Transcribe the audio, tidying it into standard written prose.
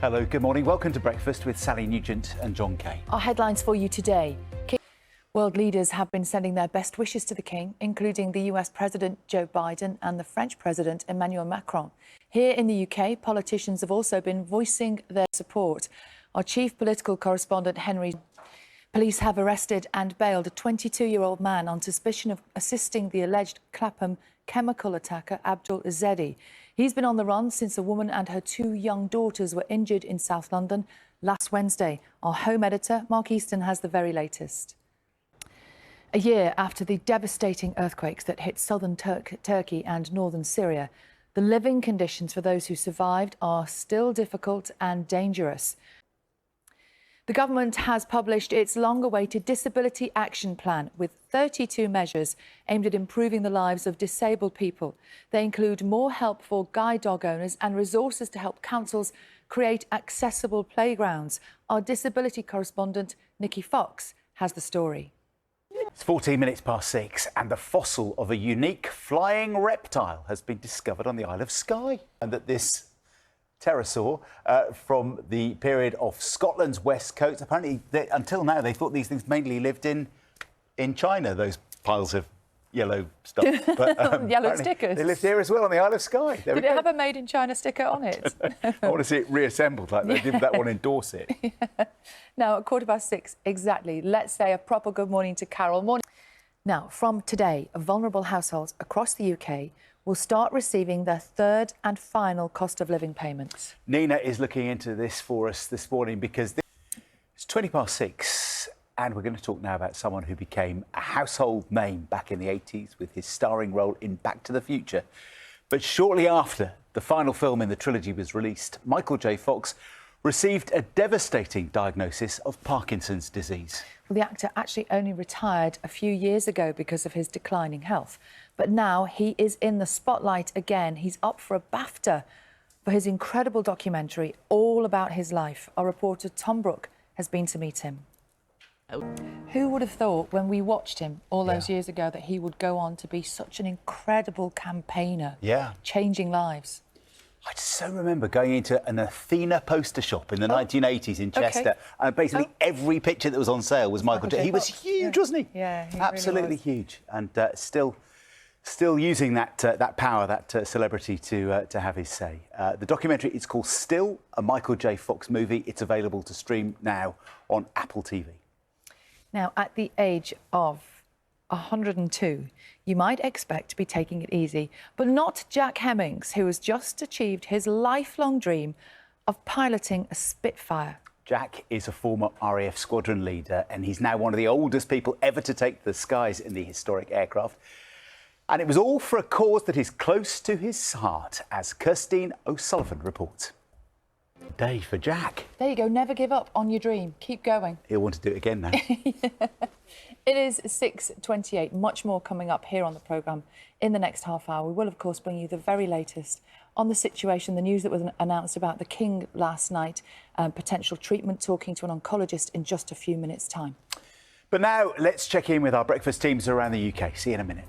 Hello, good morning. Welcome to Breakfast with Sally Nugent and John Kay. Our headlines for you today. World leaders have been sending their best wishes to the King, including the US President Joe Biden and the French President Emmanuel Macron. Here in the UK, politicians have also been voicing their support. Our chief political correspondent, Henry. Police have arrested and bailed a 22-year-old man on suspicion of assisting the alleged Clapham chemical attacker Abdul Izedi. He's been on the run since a woman and her two young daughters were injured in South London last Wednesday. Our home editor, Mark Easton, has the very latest. A year after the devastating earthquakes that hit southern Turkey and northern Syria, the living conditions for those who survived are still difficult and dangerous. The government has published its long-awaited Disability Action Plan with 32 measures aimed at improving the lives of disabled people. They include more help for guide dog owners and resources to help councils create accessible playgrounds. Our disability correspondent, Nikki Fox, has the story. It's 14 minutes past 6 and the fossil of a unique flying reptile has been discovered on the Isle of Skye. And that this pterosaur from the period of Scotland's west coast, apparently until now they thought these things mainly lived in China, those piles of yellow stuff. But, yellow stickers. They lived here as well on the Isle of Skye. Did it have a made in China sticker on it? I want to see it reassembled like they did that one in Dorset. Yeah. Now, at 6:15 exactly, let's say a proper good morning to Carol. Morning. Now, from today, vulnerable households across the UK will start receiving their third and final cost of living payments. Nina is looking into this for us this morning because it's 20 past 6 and we're going to talk now about someone who became a household name back in the 80s with his starring role in Back to the Future. But shortly after the final film in the trilogy was released, Michael J. Fox received a devastating diagnosis of Parkinson's disease. Well, the actor actually only retired a few years ago because of his declining health. But now he is in the spotlight again. He's up for a BAFTA for his incredible documentary all about his life. Our reporter Tom Brooke has been to meet him. Who would have thought when we watched him all those years ago that he would go on to be such an incredible campaigner, changing lives? I so remember going into an Athena poster shop in the 1980s in Chester, and basically every picture that was on sale was Michael J. He was huge, wasn't he? Yeah, he absolutely really was. Huge, and still using that power, that celebrity to have his say. The documentary is called Still, a Michael J. Fox movie. It's available to stream now on Apple TV. Now, at the age of 102, you might expect to be taking it easy, but not Jack Hemmings, who has just achieved his lifelong dream of piloting a Spitfire. Jack is a former RAF squadron leader, and he's now one of the oldest people ever to take the skies in the historic aircraft. And it was all for a cause that is close to his heart, as Kirstine O'Sullivan reports. Day for Jack. There you go, never give up on your dream. Keep going. He'll want to do it again now. It is 6:28. Much more coming up here on the programme in the next half hour. We will, of course, bring you the very latest on the situation, the news that was announced about the King last night, potential treatment, talking to an oncologist in just a few minutes' time. But now let's check in with our breakfast teams around the UK. See you in a minute.